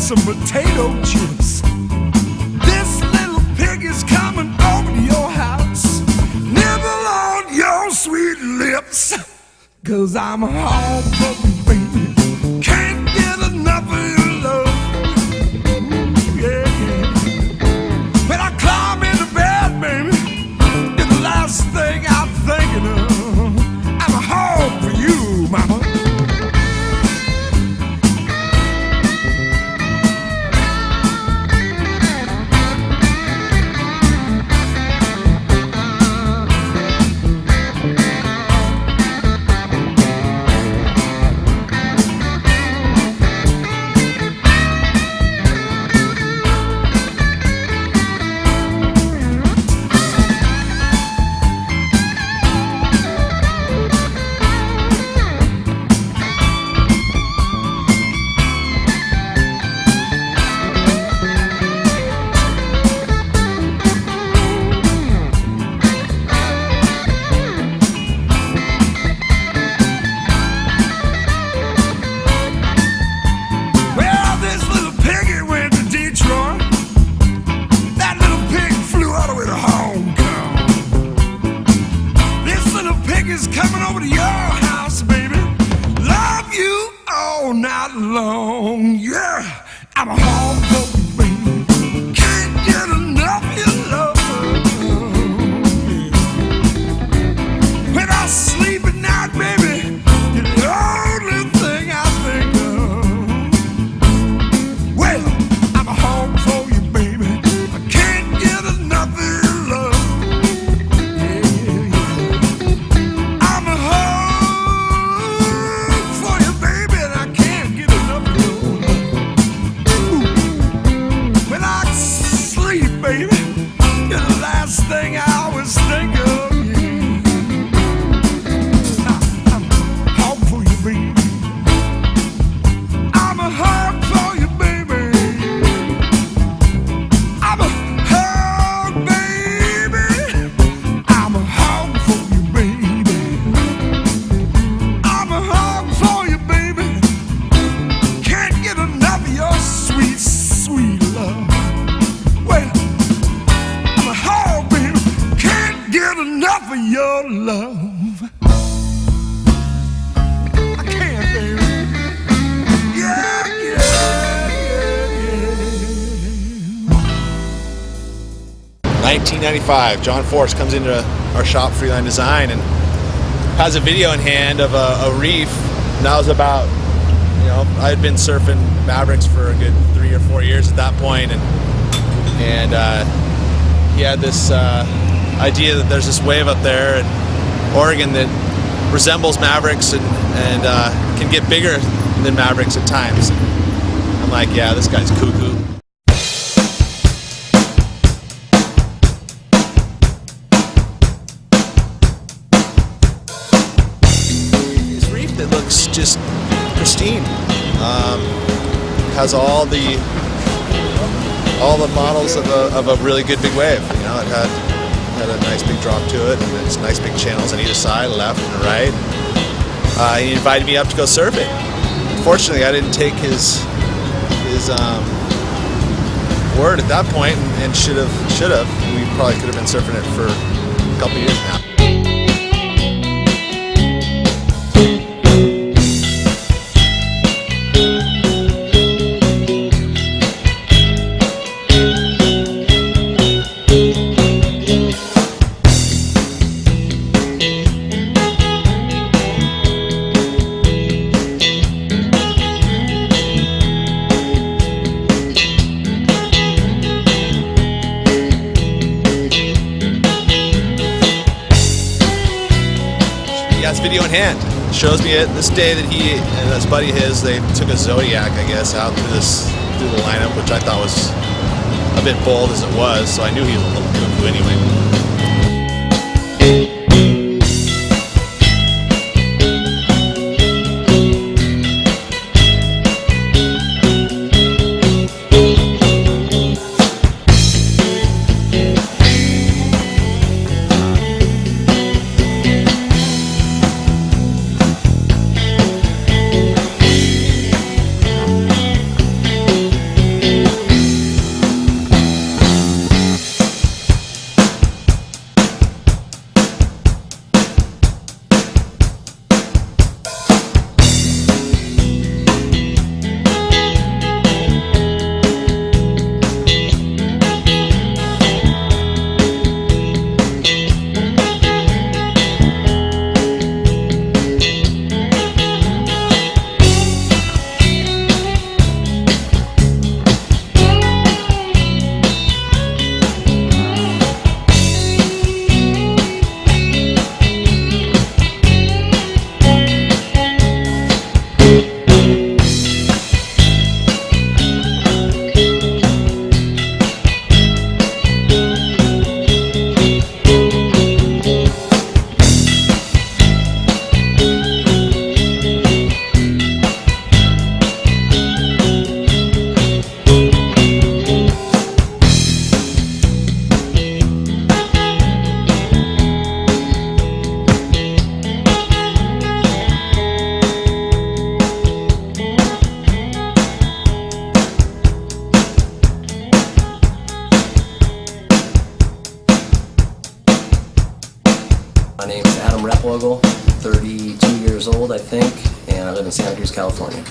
some potato chips. This little pig is coming over to your house. Nibble on your sweet lips, 'cause I'm home for you, baby. Can't get enough of your love. Yeah, yeah. When I climb into bed, baby, it's the last thing I'm thinking of. I'm home for you, mama. Coming over to your house, baby. Love you all night long. Yeah, I'm home for you, baby. Can't get enough of your love. When I sleep at night, baby, you're the only thing I think of. Well, I'm home for you, baby. I can't get enough of your love. Baby, you're the last thing I always think of. Yeah. I'm home for you, baby. I'm a home for you, baby. I'm a home, baby. I'm a home for you, baby. I'm a home for you, baby. Can't get enough of your sweet, sweet love. Well, get enough of your love. I can't, baby. Yeah, yeah, yeah. 1995, John Forse comes into our shop, Freeline Design, and has a video in hand of a reef. And that was about, I had been surfing Mavericks for a good 3 or 4 years at that point, and he had this idea that there's this wave up there in Oregon that resembles Mavericks and can get bigger than Mavericks at times. I'm like, yeah, this guy's cuckoo. This reef that looks just pristine. Has all the models of a really good big wave. It had a nice big drop to it, and there's nice big channels on either side, left and right. He invited me up to go surfing. Unfortunately, I didn't take his word at that point, and should have. We probably could have been surfing it for a couple years now. Video in hand. It shows me it this day that he and this buddy of his, they took a Zodiac, I guess, out through the lineup, which I thought was a bit bold as it was, so I knew he was a little cuckoo anyway. My name is Adam Replogle, 32 years old, I think, and I live in Santa Cruz, California.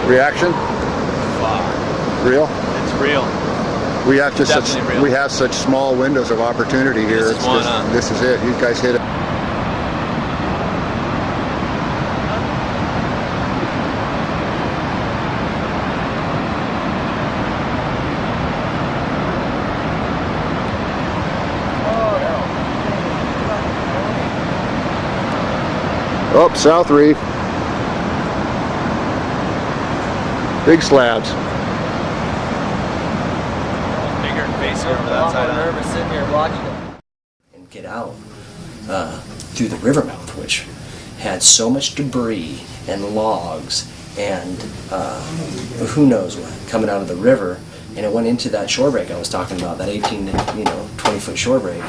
Reaction? Real? It's real. We have just Definitely such real. we have such small windows of opportunity here. This is one, huh? This is it. You guys hit it. Oh, South Reef. Big slabs. Bigger and facier over that side. Nervous sitting here blocking them. And get out through the river mouth, which had so much debris and logs and who knows what coming out of the river, and it went into that shore break I was talking about, that 18 to 20 foot shore break.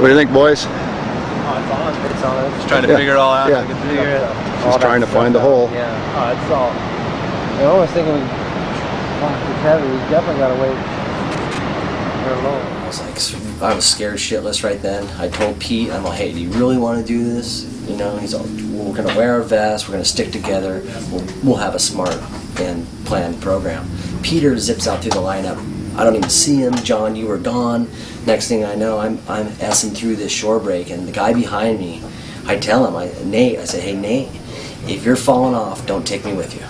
What do you think, boys? It's on. Just trying to Yeah. figure it all out. Yeah. I can figure it. Just trying to find the hole. Yeah. Oh, it's all. I was thinking, it's heavy. We definitely got to wait. They're low. I was scared shitless right then. I told Pete, I'm like, hey, do you really want to do this? You know, he's all, we're going to wear our vests, we're going to stick together, we'll have a smart and planned program. Peter zips out through the lineup. I don't even see him. John, you were gone. Next thing I know, I'm S-ing through this shore break, and the guy behind me, I tell him, Nate, I say, hey, Nate, if you're falling off, don't take me with you.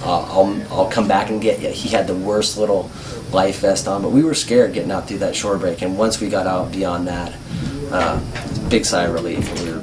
I'll come back and get you. He had the worst little life vest on, but we were scared getting out through that shore break, and once we got out beyond that, big sigh of relief. We were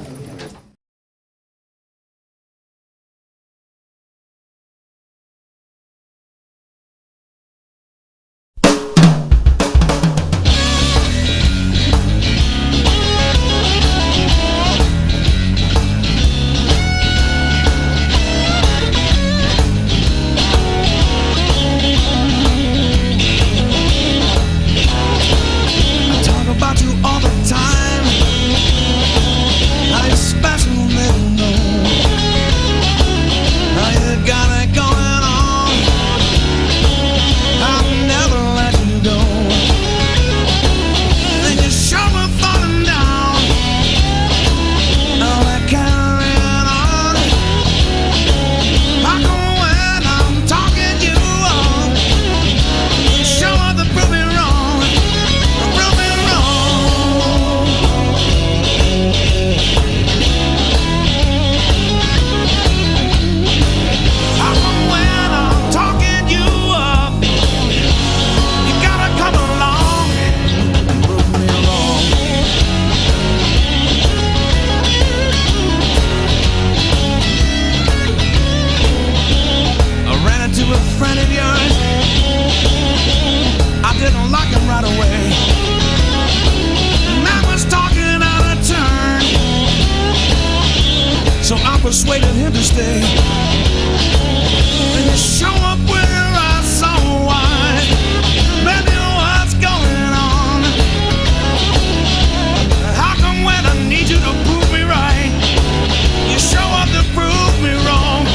persuaded him to stay. And you show up with your eyes so wide. Baby, what's going on? How come when I need you to prove me right, you show up to prove me wrong?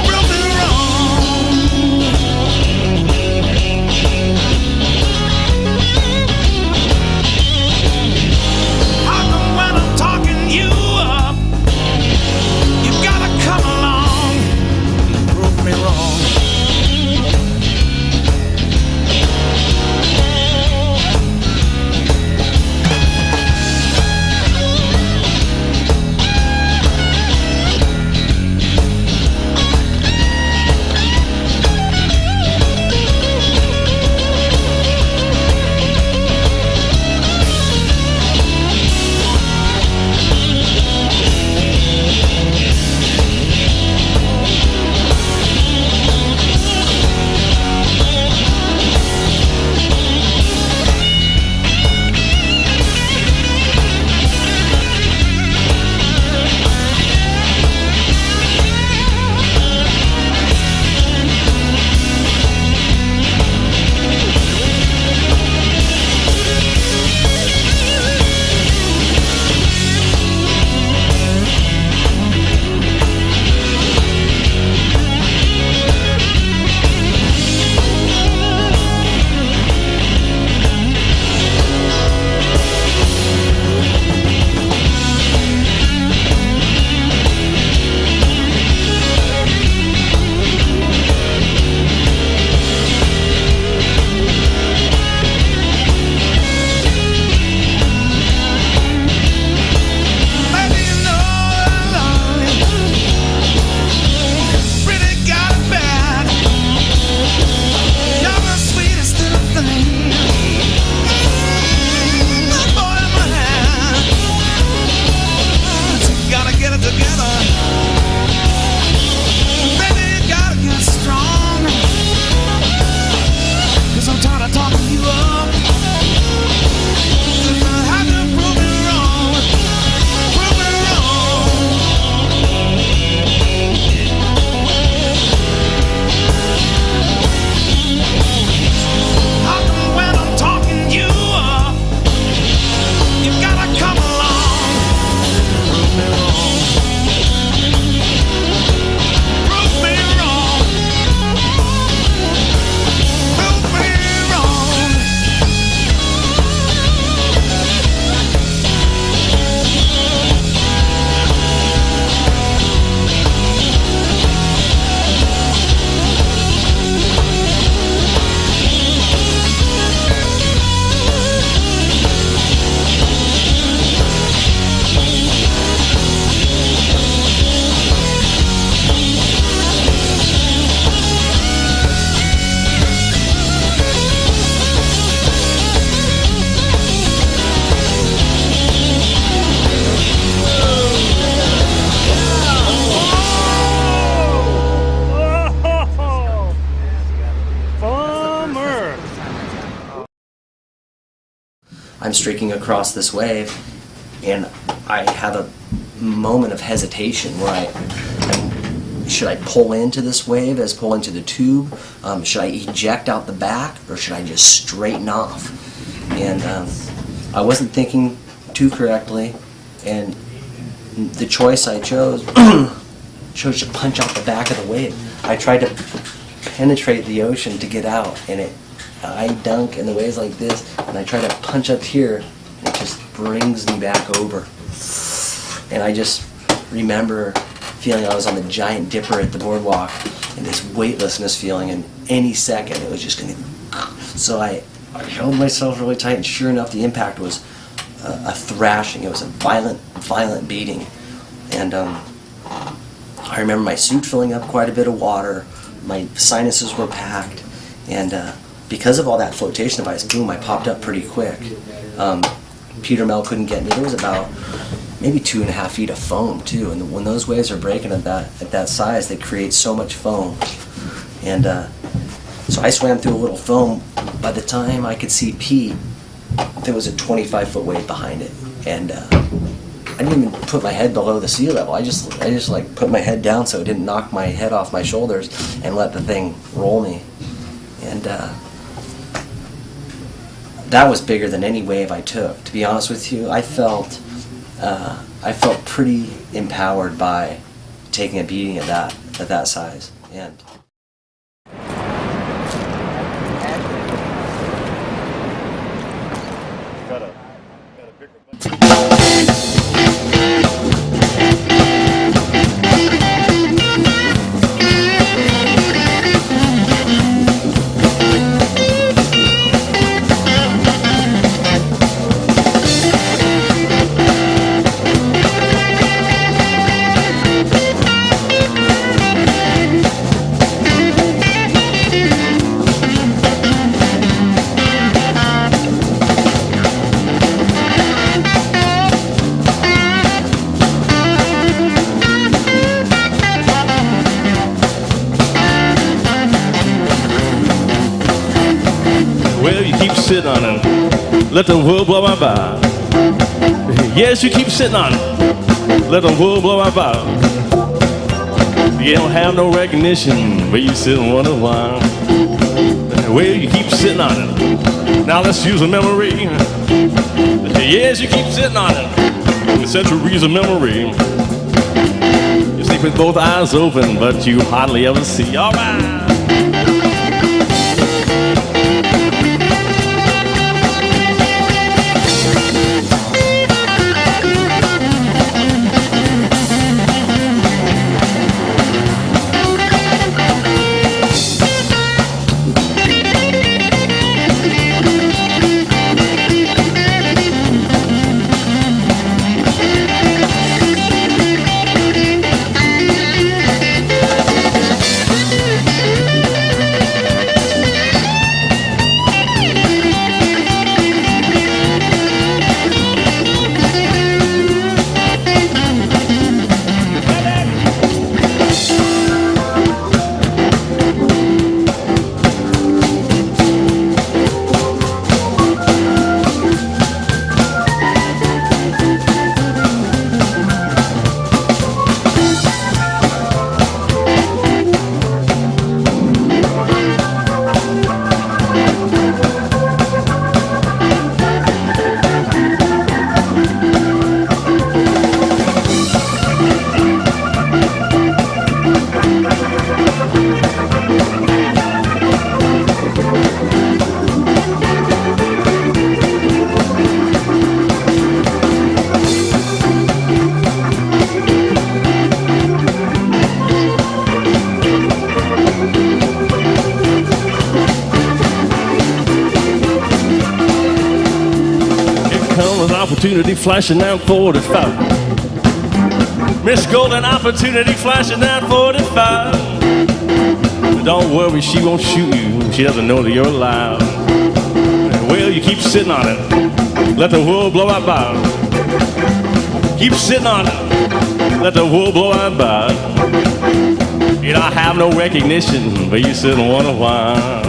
Prove me wrong. How come when I'm talking you up, you gotta come along and prove me wrong? I'm streaking across this wave, and I have a moment of hesitation where should I pull into this wave as pull into the tube? Should I eject out the back, or should I just straighten off? And I wasn't thinking too correctly, and the choice I chose chose to punch out the back of the wave. I tried to penetrate the ocean to get out, and I dunk in the waves like this, and I try to punch up here, and it just brings me back over. And I just remember feeling I was on the giant dipper at the boardwalk, and this weightlessness feeling, and any second it was just going to... So I held myself really tight, and sure enough, the impact was a thrashing. It was a violent beating. And I remember my suit filling up quite a bit of water, my sinuses were packed, and because of all that flotation device, boom, I popped up pretty quick. Peter Mel couldn't get me. There was about maybe 2.5 feet of foam too, and when those waves are breaking at that size, they create so much foam. And so I swam through a little foam. By the time I could see Pete, there was a 25-foot wave behind it, and I didn't even put my head below the sea level. I just like put my head down so it didn't knock my head off my shoulders, and let the thing roll me. And that was bigger than any wave I took. To be honest with you, I felt pretty empowered by taking a beating at that size. And Sit on it, let the world blow my by. Yes, you keep sitting on it, let the world blow my by. You don't have no recognition, but you sit and wonder why. Well, you keep sitting on it. Now let's use a memory. Yes, you keep sitting on it, the centuries of memory. You sleep with both eyes open, but you hardly ever see. All right. Opportunity flashing down 45. Miss Golden opportunity flashing down 45. But don't worry, she won't shoot you. She doesn't know that you're alive. Well, you keep sitting on it. Let the world blow out by. Keep sitting on it. Let the world blow out by. You don't have no recognition, but you sit and wonder why.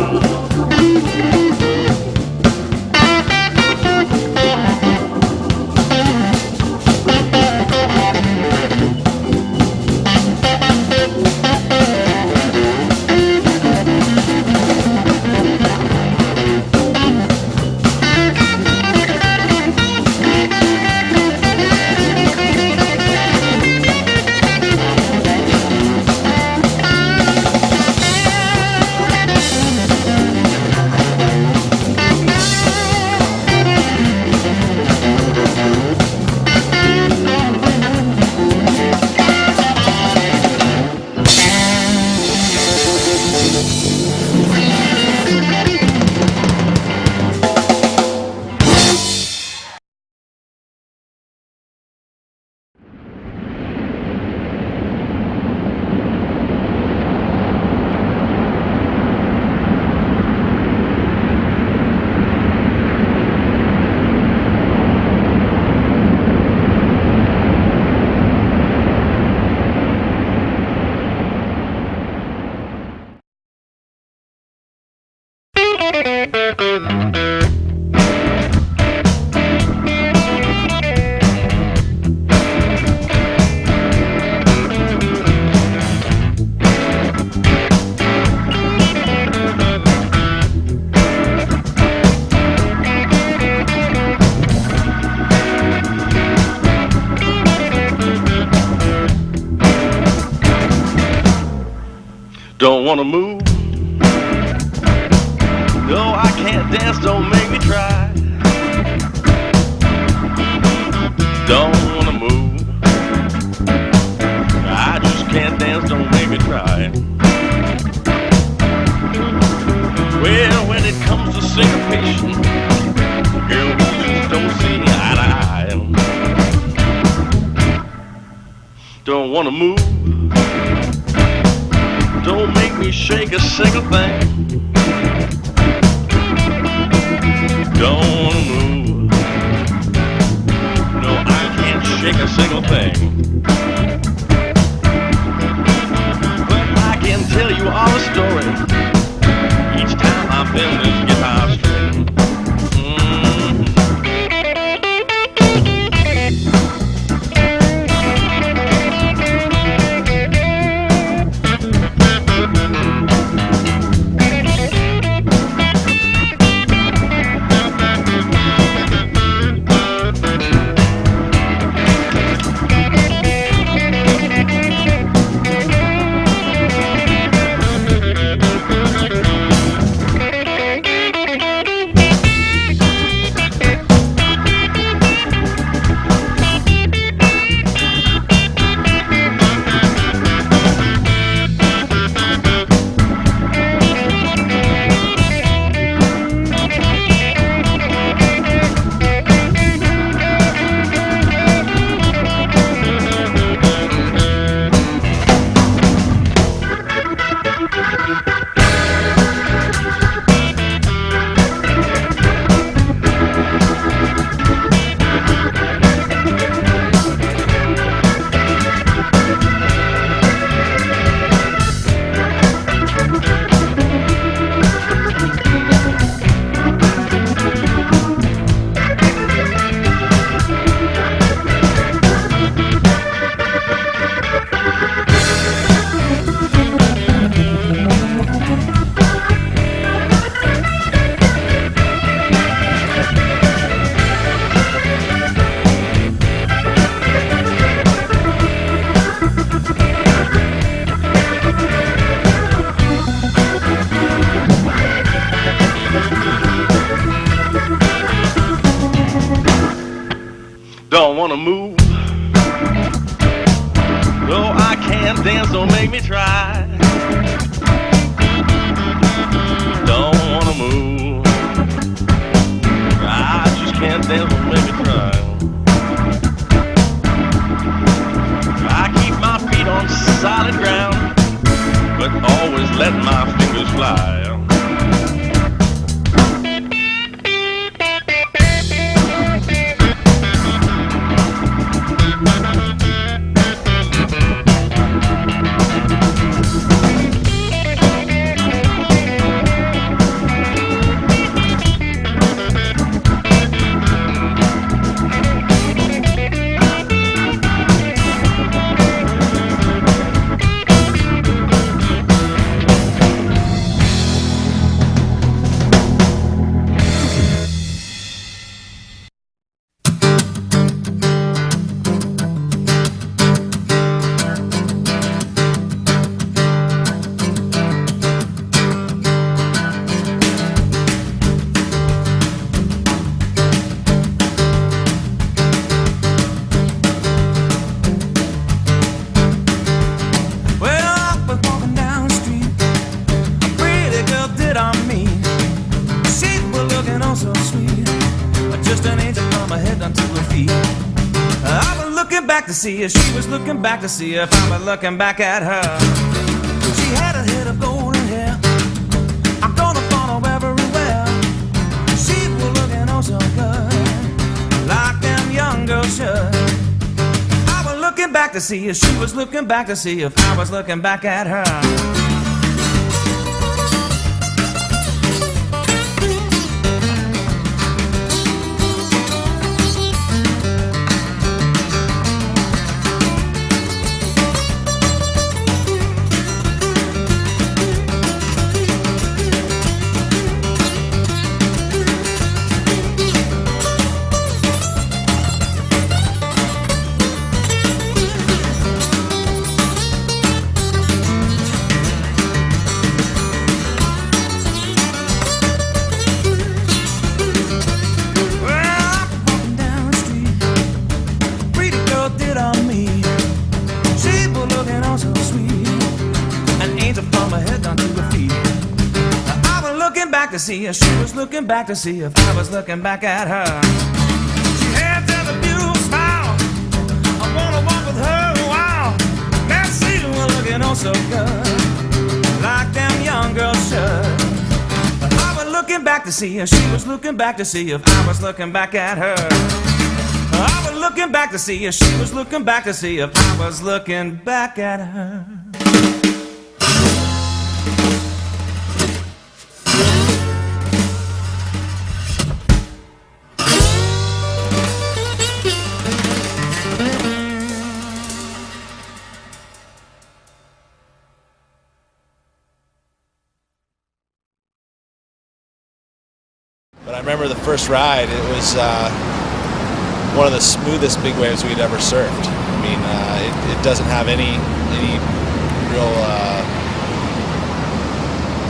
Don't wanna move. No, I can't dance, don't make me try. Don't wanna move. I just can't dance, don't make me try. Well, when it comes to syncopation, girl, we just don't see eye to eye. Don't wanna move. Don't make me shake a single thing. Don't wanna move. No, I can't shake a single thing. But I can tell you all the story each time I bend this guitar string. Don't wanna move. No, I can't dance, don't make me try. Don't wanna move. I just can't dance, don't make me try. I keep my feet on solid ground, but always let my fingers fly. Back to see if she was looking back to see if I was looking back at her. She had a head of golden hair. I'm gonna follow everywhere. She was looking oh so good, like them young girls should. I was looking back to see if she was looking back to see if I was looking back at her. sweet. An angel from her head down to her feet. I was looking back to see if she was looking back to see if I was looking back at her. She had that beautiful smile. I wanna walk with her a while. That she was looking oh so good, like them young girls should. I was looking back to see if she was looking back to see if I was looking back at her. I was looking back to see if she was looking back to see if I was looking back at her. But I remember the first ride, it was one of the smoothest big waves we'd ever surfed. I mean, it doesn't have any real,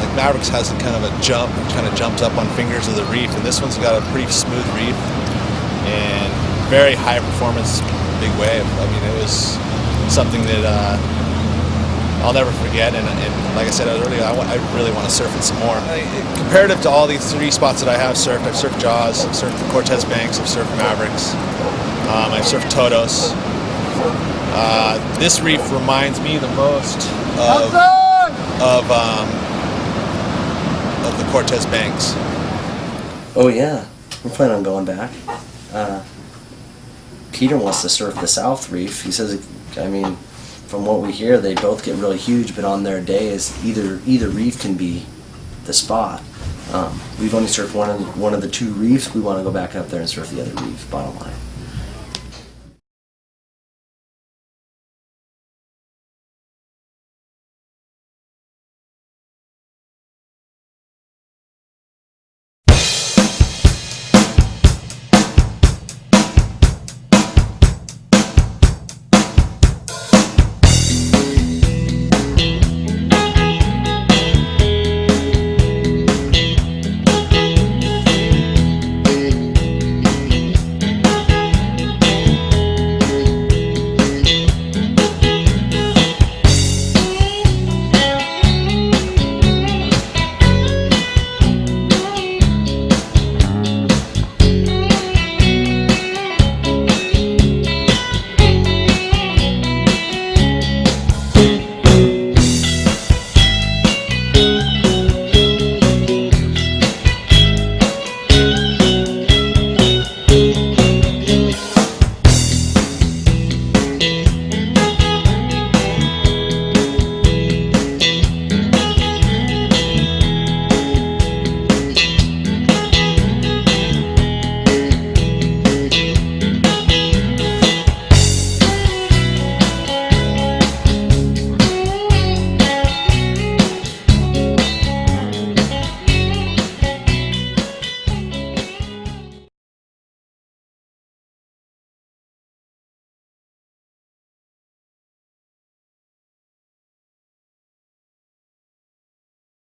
like Mavericks has a kind of a jump, it kind of jumps up on fingers of the reef, and this one's got a pretty smooth reef and very high performance big wave. I mean, it was something that I'll never forget, and like I said earlier, I really want to surf it some more. Comparative to all these 3 spots that I have surfed, I've surfed Jaws, I've surfed the Cortez Banks, I've surfed Mavericks, I've surfed Todos. This reef reminds me the most of the Cortez Banks. Oh yeah, we're planning on going back. Peter wants to surf the South Reef. He says, I mean, from what we hear, they both get really huge, but on their days, either reef can be the spot. We've only surfed one of the 2 reefs. We want to go back up there and surf the other reef, bottom line.